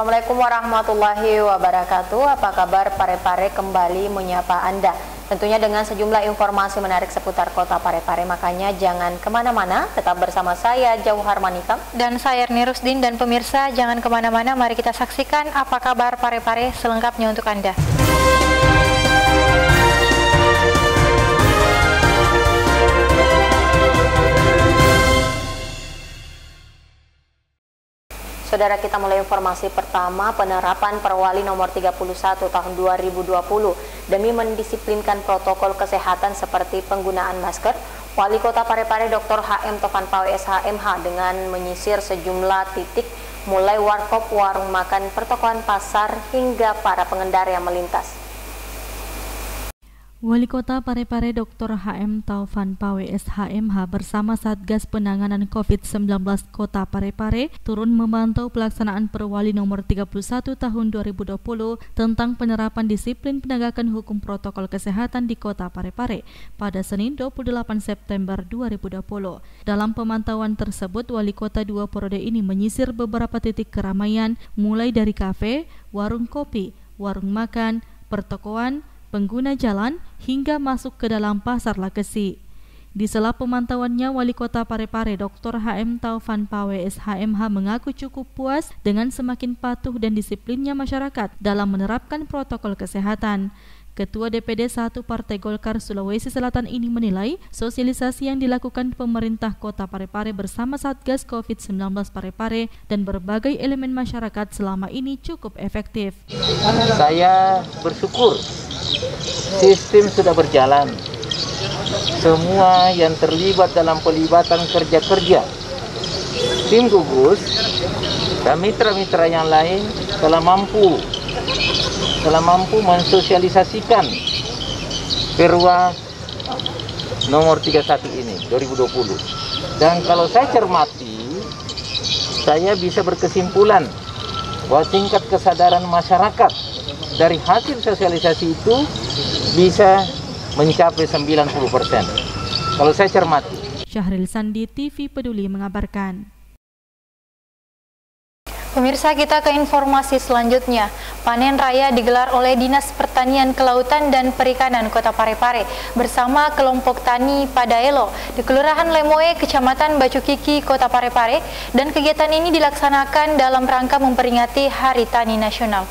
Assalamualaikum warahmatullahi wabarakatuh. Apa kabar Parepare, kembali menyapa Anda. Tentunya dengan sejumlah informasi menarik seputar kota Parepare. Makanya jangan kemana-mana, tetap bersama saya Jauhar Manikam dan saya Erni Rusdin. Dan pemirsa jangan kemana-mana, mari kita saksikan apa kabar Parepare selengkapnya untuk Anda. Saudara, kita mulai informasi pertama. Penerapan Perwali nomor 31 tahun 2020 demi mendisiplinkan protokol kesehatan seperti penggunaan masker, Wali Kota Parepare Dr. HM Taufan Pawe SHMH dengan menyisir sejumlah titik mulai warkop, warung makan, pertokoan pasar hingga para pengendara yang melintas. Wali Kota Parepare Dr. HM Taufan Pawe SHMH bersama Satgas Penanganan COVID-19 Kota Parepare turun memantau pelaksanaan Perwali nomor 31 tahun 2020 tentang penerapan disiplin penegakan hukum protokol kesehatan di Kota Parepare pada Senin 28 September 2020. Dalam pemantauan tersebut, Wali Kota dua periode ini menyisir beberapa titik keramaian mulai dari kafe, warung kopi, warung makan, pertokoan, pengguna jalan hingga masuk ke dalam pasar Lakesi. Di sela pemantauannya, Wali Kota Parepare Dr. HM Taufan Pawe SHMH mengaku cukup puas dengan semakin patuh dan disiplinnya masyarakat dalam menerapkan protokol kesehatan. Ketua DPD 1 Partai Golkar Sulawesi Selatan ini menilai sosialisasi yang dilakukan pemerintah Kota Parepare bersama Satgas COVID-19 Parepare dan berbagai elemen masyarakat selama ini cukup efektif. Saya bersyukur sistem sudah berjalan. Semua yang terlibat dalam pelibatan kerja-kerja tim gugus dan mitra-mitra yang lain telah mampu mensosialisasikan Perwa nomor 31 ini 2020. Dan kalau saya cermati, saya bisa berkesimpulan bahwa tingkat kesadaran masyarakat dari hasil sosialisasi itu bisa mencapai 90%. Kalau saya cermati. Syahril Sandi, TV Peduli mengabarkan. Pemirsa, kita ke informasi selanjutnya. Panen raya digelar oleh Dinas Pertanian Kelautan dan Perikanan Kota Parepare bersama kelompok tani Padaelo di Kelurahan Lemoe, Kecamatan Bacukiki, Kota Parepare, dan kegiatan ini dilaksanakan dalam rangka memperingati Hari Tani Nasional.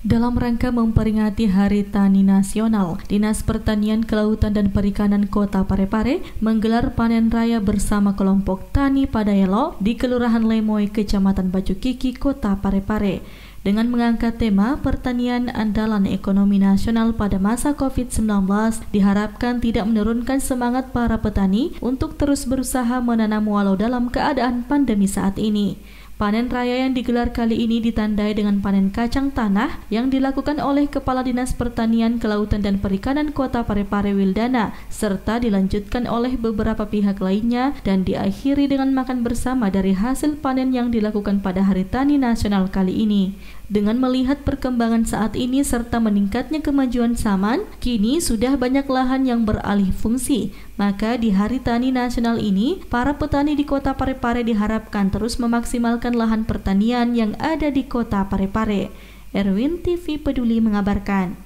Dalam rangka memperingati Hari Tani Nasional, Dinas Pertanian Kelautan dan Perikanan Kota Parepare menggelar panen raya bersama kelompok tani Padaelo di Kelurahan Lemoe, Kecamatan Bacukiki, Kota Parepare. Dengan mengangkat tema pertanian andalan ekonomi nasional pada masa COVID-19, diharapkan tidak menurunkan semangat para petani untuk terus berusaha menanam walau dalam keadaan pandemi saat ini. Panen raya yang digelar kali ini ditandai dengan panen kacang tanah yang dilakukan oleh Kepala Dinas Pertanian Kelautan dan Perikanan Kota Parepare Wildana, serta dilanjutkan oleh beberapa pihak lainnya dan diakhiri dengan makan bersama dari hasil panen yang dilakukan pada Hari Tani Nasional kali ini. Dengan melihat perkembangan saat ini serta meningkatnya kemajuan zaman, kini sudah banyak lahan yang beralih fungsi. Maka di Hari Tani Nasional ini, para petani di Kota Parepare diharapkan terus memaksimalkan lahan pertanian yang ada di Kota Parepare. Erwin, TV Peduli mengabarkan.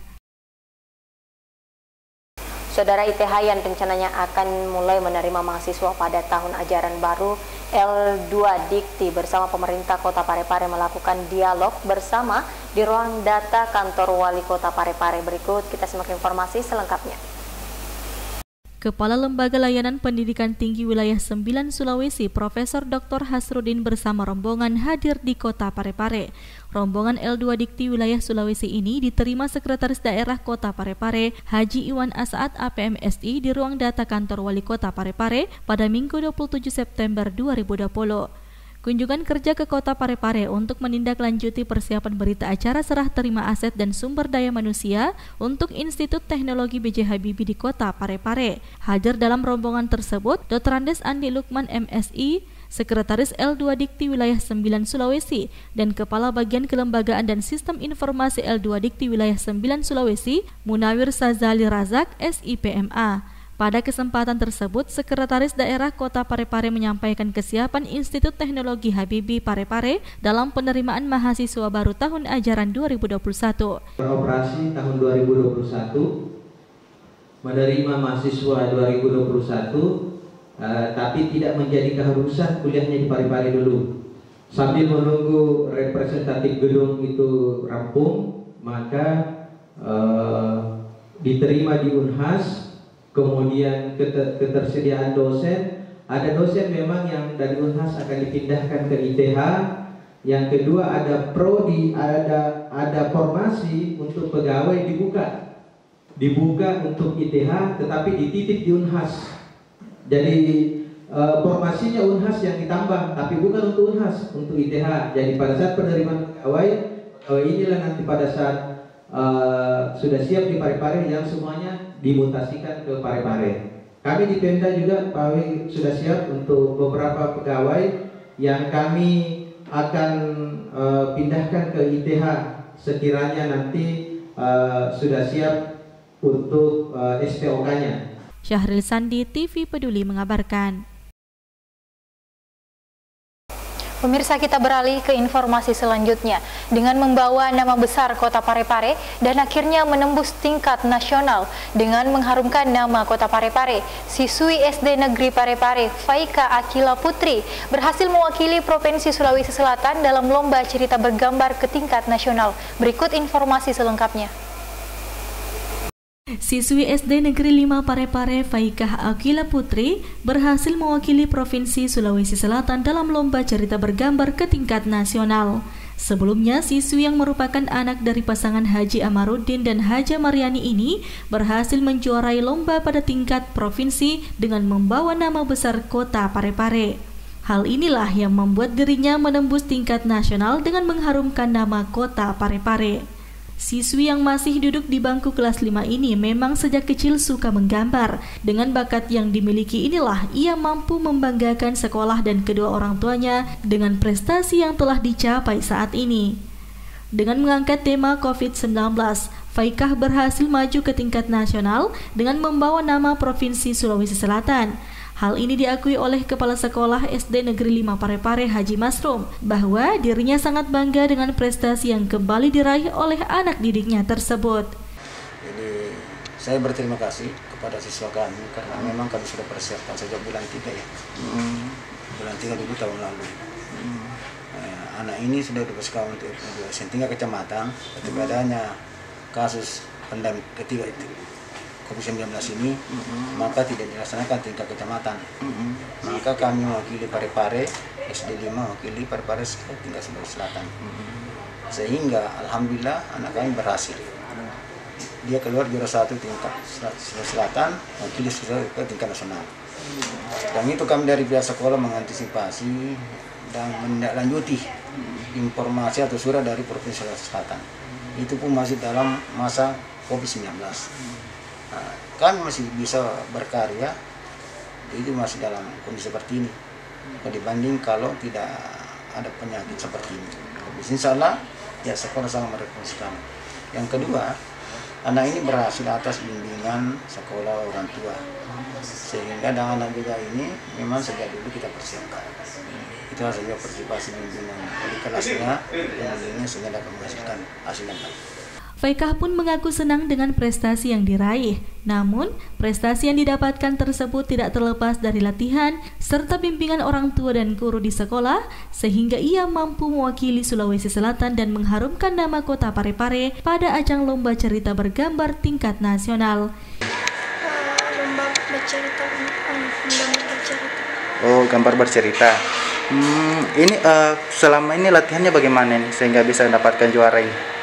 Saudara, ITH yang rencananya akan mulai menerima mahasiswa pada tahun ajaran baru L2 Dikti bersama pemerintah Kota Parepare melakukan dialog bersama di ruang data kantor Wali Kota Parepare. Berikut kita simak informasi selengkapnya. Kepala Lembaga Layanan Pendidikan Tinggi Wilayah 9 Sulawesi, Profesor Dr. Hasrudin bersama rombongan hadir di Kota Parepare. Rombongan L2 Dikti Wilayah Sulawesi ini diterima Sekretaris Daerah Kota Parepare, Haji Iwan Asaat APMSI di ruang data kantor Wali Kota Parepare pada Minggu 27 September 2020. Kunjungan kerja ke Kota Parepare untuk menindaklanjuti persiapan berita acara serah terima aset dan sumber daya manusia untuk Institut Teknologi B.J. Habibie di Kota Parepare. Hadir dalam rombongan tersebut Dr. Andes Andi Lukman MSI, Sekretaris L2 Dikti Wilayah 9 Sulawesi, dan Kepala Bagian Kelembagaan dan Sistem Informasi L2 Dikti Wilayah 9 Sulawesi, Munawir Sazali Razak, SIPMA. Pada kesempatan tersebut, Sekretaris Daerah Kota Parepare menyampaikan kesiapan Institut Teknologi Habibie Parepare dalam penerimaan mahasiswa baru tahun ajaran 2021. Beroperasi tahun 2021, menerima mahasiswa 2021, tapi tidak menjadi keharusan kuliahnya di Parepare dulu. Sambil menunggu representatif gedung itu rampung, maka diterima di Unhas. Kemudian ketersediaan dosen, ada dosen memang yang dari Unhas akan dipindahkan ke ITH. Yang kedua ada prodi, ada formasi untuk pegawai dibuka untuk ITH, tetapi dititip di Unhas. Jadi formasinya Unhas yang ditambah, tapi bukan untuk Unhas, untuk ITH. Jadi pada saat penerimaan pegawai inilah nanti pada saat sudah siap di Parepare yang semuanya dimutasikan ke Parepare. Kami di Pemda juga Pak Wi sudah siap untuk beberapa pegawai yang kami akan pindahkan ke ITH sekiranya nanti sudah siap untuk SPOK-nya. Syahril Sandi, TV Peduli mengabarkan. Pemirsa, kita beralih ke informasi selanjutnya. Dengan membawa nama besar Kota Parepare dan akhirnya menembus tingkat nasional dengan mengharumkan nama Kota Parepare, siswi SD Negeri Parepare Faika Akila Putri berhasil mewakili Provinsi Sulawesi Selatan dalam lomba cerita bergambar ke tingkat nasional. Berikut informasi selengkapnya. Siswi SD Negeri 5 Parepare Faikah Akila Putri berhasil mewakili Provinsi Sulawesi Selatan dalam lomba cerita bergambar ke tingkat nasional. Sebelumnya, siswi yang merupakan anak dari pasangan Haji Amaruddin dan Haja Mariani ini berhasil menjuarai lomba pada tingkat provinsi dengan membawa nama besar Kota Parepare. Hal inilah yang membuat dirinya menembus tingkat nasional dengan mengharumkan nama Kota Parepare. Siswi yang masih duduk di bangku kelas 5 ini memang sejak kecil suka menggambar. Dengan bakat yang dimiliki inilah ia mampu membanggakan sekolah dan kedua orang tuanya dengan prestasi yang telah dicapai saat ini. Dengan mengangkat tema COVID-19, Faikah berhasil maju ke tingkat nasional dengan membawa nama Provinsi Sulawesi Selatan. Hal ini diakui oleh Kepala Sekolah SD Negeri 5 Parepare Haji Masrum bahwa dirinya sangat bangga dengan prestasi yang kembali diraih oleh anak didiknya tersebut. Jadi saya berterima kasih kepada siswa kami karena memang kami sudah persiapkan sejak bulan 3 ya. Bulan 3 dulu tahun lalu. Anak ini sudah dipersiapkan untuk tingkat kecamatan ketika adanya kasus pandemi ketiga itu. COVID-19 ini, maka tidak dilaksanakan tingkat kecamatan. Maka kami mewakili Parepare, SD 5 mewakili Parepare tingkat Sulawesi Selatan. Sehingga Alhamdulillah anak kami berhasil. Dia keluar juara 1 tingkat Sulawesi Selatan, mewakili ke tingkat nasional. Dan itu kami dari pihak sekolah mengantisipasi dan menindaklanjuti informasi atau surat dari Provinsi Sulawesi Selatan. Itu pun masih dalam masa COVID-19. Kami masih bisa berkarya, itu masih dalam kondisi seperti ini dibanding kalau tidak ada penyakit seperti ini. Insya Allah ya sekolah sangat merekomendasikan. Yang kedua, anak ini berhasil atas bimbingan sekolah orang tua, sehingga dengan anak juga ini memang sejak dulu kita persiapkan. Itu saja partisipasi bimbingan di kelasnya dan bimbingannya sehingga dapat menghasilkan hasil yang baik. Faikah pun mengaku senang dengan prestasi yang diraih. Namun, prestasi yang didapatkan tersebut tidak terlepas dari latihan serta bimbingan orang tua dan guru di sekolah, sehingga ia mampu mewakili Sulawesi Selatan dan mengharumkan nama Kota Parepare pada ajang lomba cerita bergambar tingkat nasional. Lomba bercerita. Oh, gambar bercerita. Ini selama ini latihannya bagaimana nih sehingga bisa mendapatkan juara ini?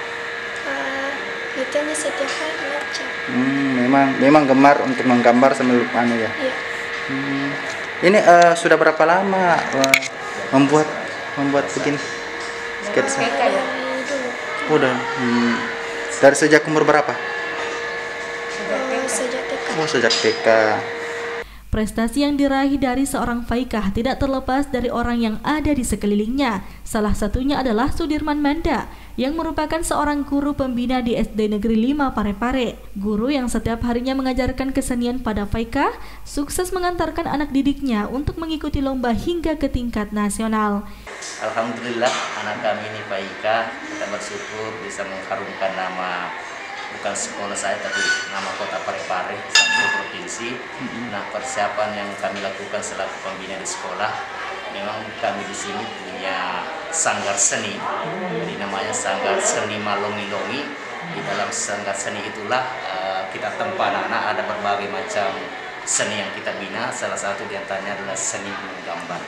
Latihannya setiap hari latihan. Memang gemar untuk menggambar sambil ya. Iya. Ini sudah berapa lama membuat begini sketsa? Udah. Dari sejak umur berapa? Sejak TK. Oh, sejak TK. Prestasi yang diraih dari seorang Faikah tidak terlepas dari orang yang ada di sekelilingnya. Salah satunya adalah Sudirman Manda yang merupakan seorang guru pembina di SD Negeri 5 Parepare. Guru yang setiap harinya mengajarkan kesenian pada Faika sukses mengantarkan anak didiknya untuk mengikuti lomba hingga ke tingkat nasional. Alhamdulillah anak kami ini Faika, kita bersyukur bisa mengharumkan nama bukan sekolah saya tapi nama kota Parepare satu provinsi. Nah, persiapan yang kami lakukan selaku pembina di sekolah, memang kami di sini punya sanggar seni, jadi namanya Sanggar Seni Malongi-Longi. Di dalam sanggar seni itulah kita tempa anak-anak, ada berbagai macam seni yang kita bina. Salah satu diantaranya adalah seni menggambar,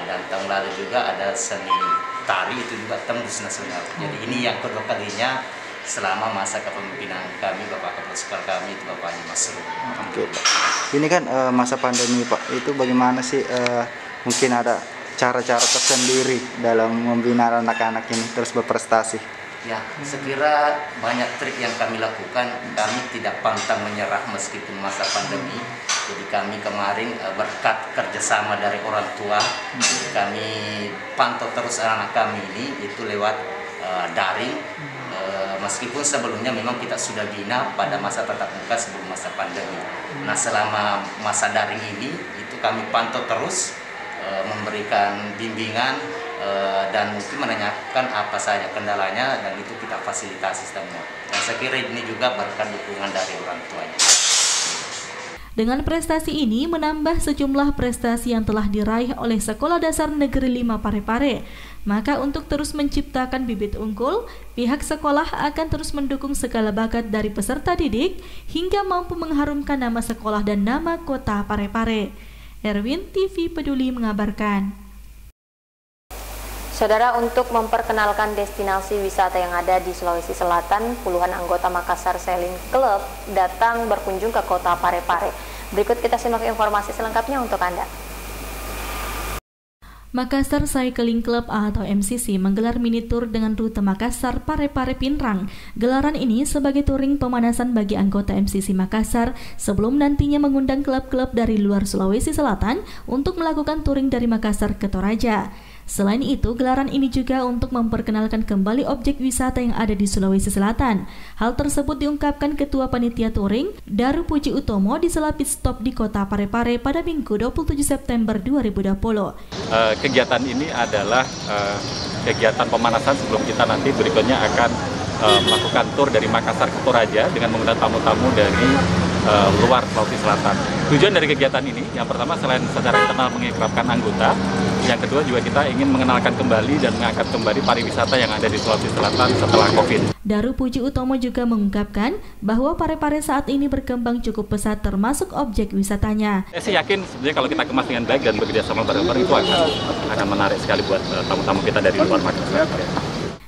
dan tahun lalu juga ada seni tari, itu juga tembus nasional. Jadi ini yang kedua kalinya selama masa kepemimpinan kami, Bapak Kepala Sekolah kami itu Bapak Haji Masrur. Oke, Pak. Ini kan masa pandemi, Pak. Itu bagaimana sih mungkin ada cara-cara tersendiri dalam membina anak-anak ini terus berprestasi? Ya, sekira banyak trik yang kami lakukan. Kami tidak pantang menyerah meskipun masa pandemi. Jadi kami kemarin berkat kerjasama dari orang tua, kami pantau terus anak-anak kami ini itu lewat daring. Meskipun sebelumnya memang kita sudah bina pada masa tatap muka sebelum masa pandemi. Nah, selama masa daring ini itu kami pantau terus, memberikan bimbingan dan mungkin menanyakan apa saja kendalanya, dan itu kita fasilitasi semua. Dan saya kira ini juga berkat dukungan dari orang tuanya. Dengan prestasi ini menambah sejumlah prestasi yang telah diraih oleh Sekolah Dasar Negeri 5 Parepare. Maka untuk terus menciptakan bibit unggul, pihak sekolah akan terus mendukung segala bakat dari peserta didik hingga mampu mengharumkan nama sekolah dan nama kota Parepare. Erwin, TV Peduli mengabarkan. Saudara, untuk memperkenalkan destinasi wisata yang ada di Sulawesi Selatan, puluhan anggota Makassar Sailing Club datang berkunjung ke kota Parepare. Berikut kita simak informasi selengkapnya untuk Anda. Makassar Cycling Club atau MCC menggelar mini tour dengan rute Makassar Parepare Pinrang. Gelaran ini sebagai touring pemanasan bagi anggota MCC Makassar sebelum nantinya mengundang klub-klub dari luar Sulawesi Selatan untuk melakukan touring dari Makassar ke Toraja. Selain itu, gelaran ini juga untuk memperkenalkan kembali objek wisata yang ada di Sulawesi Selatan. Hal tersebut diungkapkan Ketua Panitia Touring, Daru Puji Utomo di sela pit stop di kota Parepare pada Minggu 27 September 2020. Kegiatan ini adalah kegiatan pemanasan sebelum kita nanti berikutnya akan melakukan tour dari Makassar ke Toraja dengan mengundang tamu-tamu dari luar Sulawesi Selatan. Tujuan dari kegiatan ini, yang pertama selain secara internal mengakrabkan anggota, yang kedua juga kita ingin mengenalkan kembali dan mengangkat kembali pariwisata yang ada di Sulawesi Selatan setelah COVID. Daru Puji Utomo juga mengungkapkan bahwa Parepare saat ini berkembang cukup pesat termasuk objek wisatanya. Saya sih yakin sebenarnya kalau kita kemas dengan baik dan bekerja sama bareng-bareng itu akan menarik sekali buat tamu-tamu kita dari luar Makassar.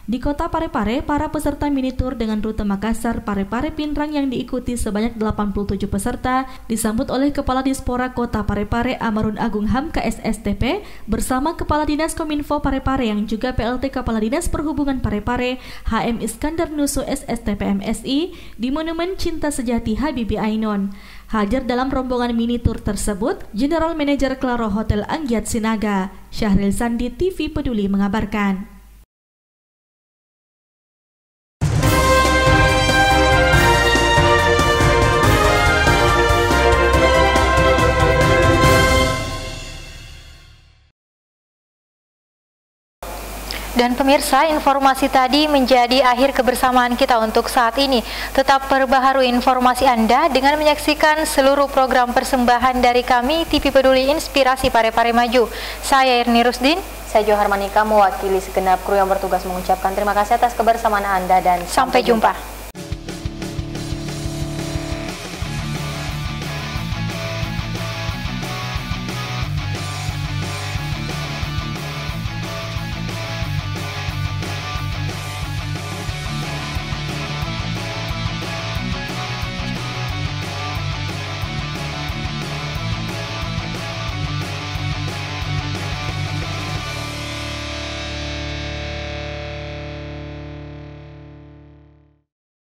Di kota Parepare, para peserta mini tour dengan rute Makassar Parepare Pinrang yang diikuti sebanyak 87 peserta disambut oleh Kepala Dispora Kota Parepare Amarun Agung Hamka SSTP bersama Kepala Dinas Kominfo Parepare yang juga PLT Kepala Dinas Perhubungan Parepare HM Iskandar Nusu SSTP MSI di Monumen Cinta Sejati Habibie Ainun. Hadir dalam rombongan mini tour tersebut, General Manager Claro Hotel Anggiat Sinaga, Syahril Sandi, TV Peduli mengabarkan. Dan pemirsa, informasi tadi menjadi akhir kebersamaan kita untuk saat ini. Tetap perbaharui informasi Anda dengan menyaksikan seluruh program persembahan dari kami TV Peduli Inspirasi Parepare Maju. Saya Irni Rusdin. Saya Johar Manika mewakili segenap kru yang bertugas mengucapkan terima kasih atas kebersamaan Anda dan sampai jumpa.